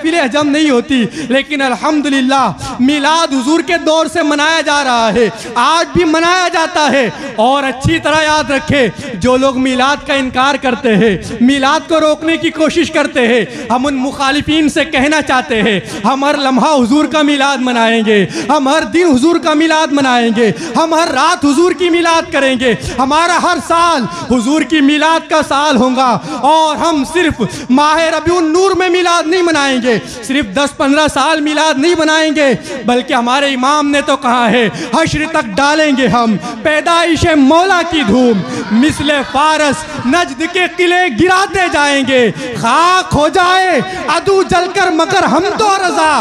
महफिलें हजम नहीं होती, लेकिन अल्हम्दुलिल्लाह मिलाद हुजूर के दौर से मनाया जा रहा है, आज भी मनाया जाता है। और अच्छी तरह याद रखे, जो लोग मिलाद का इनकार करते हैं, मिलाद को रोकने की कोशिश करते हैं, हम उन मुखालिफिन से कहना चाहते हैं, हम हर लम्हा हुजूर का मिलाद मनाएंगे, हम हर दिन हुजूर का मिलाद मनाएंगे, हम हर रात हुजूर की मिलाद करेंगे, हमारा हर साल हुजूर की मिलाद का साल होगा। और हम सिर्फ माह रबीउन नूर में मिलाद नहीं मनाएंगे, सिर्फ 10-15 साल मिलाद नहीं मनाएंगे, बल्कि हमारे इमाम ने तो कहा है हश्र तक डालेंगे हम पैदाइश मौला की धूम, मिसले फारस नजद के किले गिराते जाएंगे, खाक हो जाए अदू जलकर मगर हम तो रजा,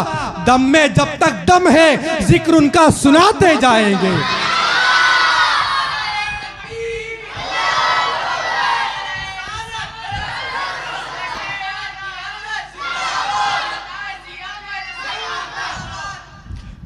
दम में जब तक दम है जिक्र उनका सुनाते जाएंगे।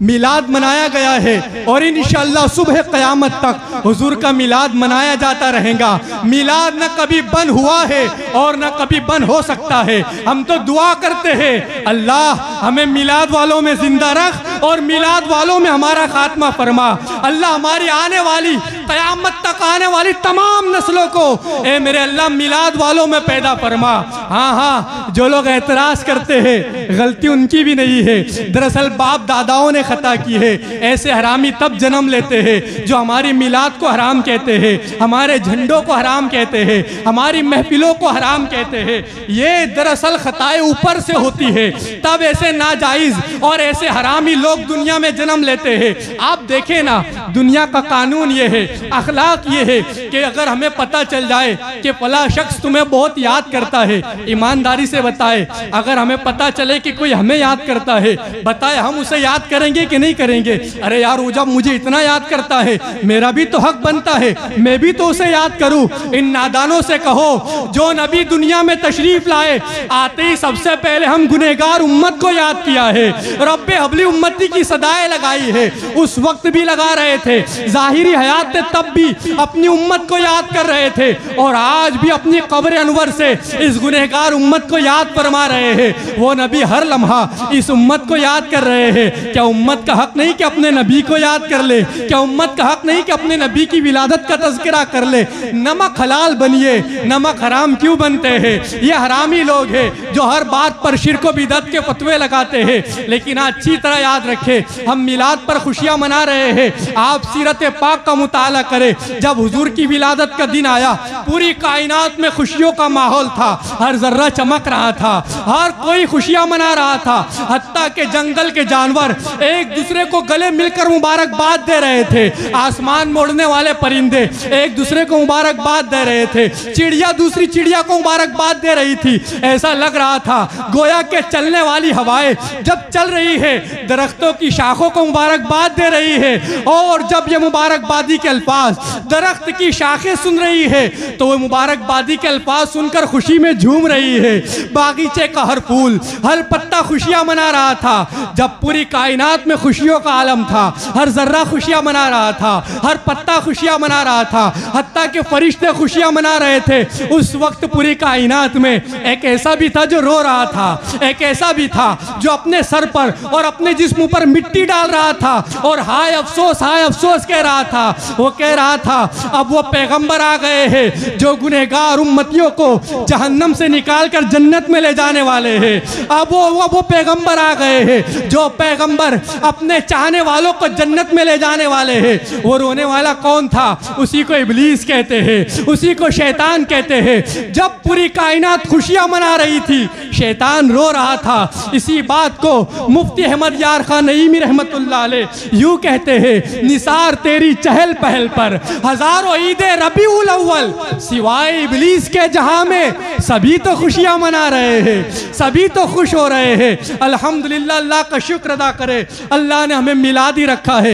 मिलाद मनाया गया है और इंशाअल्लाह सुबह क़यामत तक हुजूर का मिलाद मनाया जाता रहेगा। मिलाद न कभी बंद हुआ है और न कभी बंद हो सकता है। हम तो दुआ करते हैं, अल्लाह हमें मिलाद वालों में जिंदा रख और मिलाद वालों में हमारा खात्मा फरमा। अल्लाह हमारी आने वाली क़यामत तक आने वाली तमाम नस्लों को ए मेरे अल्लाह मिलाद वालों में पैदा फरमा। हाँ हाँ, जो लोग एतराज़ करते हैं गलती उनकी भी नहीं है, दरअसल बाप दादाओं ने खता की है। ऐसे हरामी तब जन्म लेते हैं जो हमारी मिलाद को हराम कहते हैं, हमारे झंडों को हराम कहते हैं, हमारी महफिलों को हराम कहते हैं। ये दरअसल खताएं ऊपर से होती है, तब ऐसे नाजायज और ऐसे हरामी लोग दुनिया में जन्म लेते हैं। आप देखें ना, दुनिया का कानून ये है, अखलाक ये है कि अगर हमें पता चल जाए कि फला शख्स तुम्हें बहुत याद करता है, ईमानदारी से बताए, अगर हमें पता चले कि कोई हमें याद करता है, बताए हम उसे याद करेंगे कि नहीं करेंगे? अरे यार, वो जब मुझे इतना याद करता है मेरा भी तो हक बनता है, मैं भी तो उसे याद करूं। इन नादानों से कहो जो नबी दुनिया में तशरीफ लाए, आते ही सबसे पहले हम गुनहगार उम्मत को याद किया है, रब्बे हबली उम्मती की सदाएं लगाई है। उस वक्त भी लगा रहे थे, जाहिरी हयात थे तब भी अपनी उम्मत को याद कर रहे थे, और आज भी अपनी कब्र अनवर से इस गुनहगार उम्मत को याद फरमा रहे हैं। वो नबी हर लम्हा इस उम्मत को याद कर रहे हैं। क्या उम्मत का हक नहीं कि अपने नबी को याद कर ले? क्या उम्मत का हक नहीं कि अपने नबी की विलादत का तज़किरा कर ले? नमक हलाल बनिए, नमक हराम क्यों बनते हैं? ये हरामी लोग हैं जो हर बात पर शिर्क व बिदअत के फतवे लगाते हैं। लेकिन अच्छी तरह याद रखें, हम मिलाद पर खुशियां मना रहे हैं। आप सीरत पाक का मुताला करें, जब हुजूर की विलादत का दिन आया पूरी कायनात में खुशियों का माहौल था, हर जर्रा चमक रहा था, हर कोई खुशियां मना रहा था, हत्ता के जंगल के जानवर एक दूसरे को गले मिलकर मुबारकबाद दे रहे थे, आसमान में उड़ने वाले परिंदे एक दूसरे को मुबारकबाद दे रहे थे, चिड़िया दूसरी चिड़िया को मुबारकबाद दे रही थी। ऐसा लग रहा था गोया के चलने वाली हवाएं जब चल रही है दरख्तों की शाखों को मुबारकबाद दे रही है, और जब ये मुबारकबादी के अल्फाज दरख्त की शाखें सुन रही है तो वो मुबारकबादी के अल्फाज सुनकर खुशी में झूम रही है। बागीचे का हर फूल हर पत्ता खुशियां मना रहा था। जब पूरी कायनात में खुशियों का आलम था, हर जर्रा खुशियां मना रहा था, हर पत्ता खुशियां मना रहा था, हत्ता के फरिश्ते खुशियां मना रहे थे, उस वक्त पूरी कायनात में एक ऐसा भी था जो रो रहा था, एक ऐसा भी था जो अपने सर पर और अपने जिस्म पर मिट्टी डाल रहा था और हाय अफसोस कह रहा था। वो कह रहा था अब वो पैगंबर आ गए हैं जो गुनहगार उम्मतियों को जहन्नम से निकाल कर जन्नत में ले जाने वाले हैं। अब वो पैगंबर आ गए हैं जो पैगंबर अपने चाहने वालों को जन्नत में ले जाने वाले हैं। वो रोने वाला कौन था? उसी को इब्लीस कहते हैं, उसी को शैतान कहते हैं। जब पूरी कायनात खुशियां मना रही थी, शैतान रो रहा था। इसी बात को मुफ्ती अहमद यार खान नईमी रहमतुल्लाह अलैह यूं कहते हैं, निसार तेरी चहल पहल पर हजारों ईदे रबीउल अव्वल, सिवाय इब्लीस के जहां में सभी तो खुशियां मना रहे हैं, सभी तो खुश हो रहे हैं। अल्हम्दुलिल्लाह, अल्लाह का शुक्र अदा करे, अल्लाह ने हमें मिलाद ही रखा है।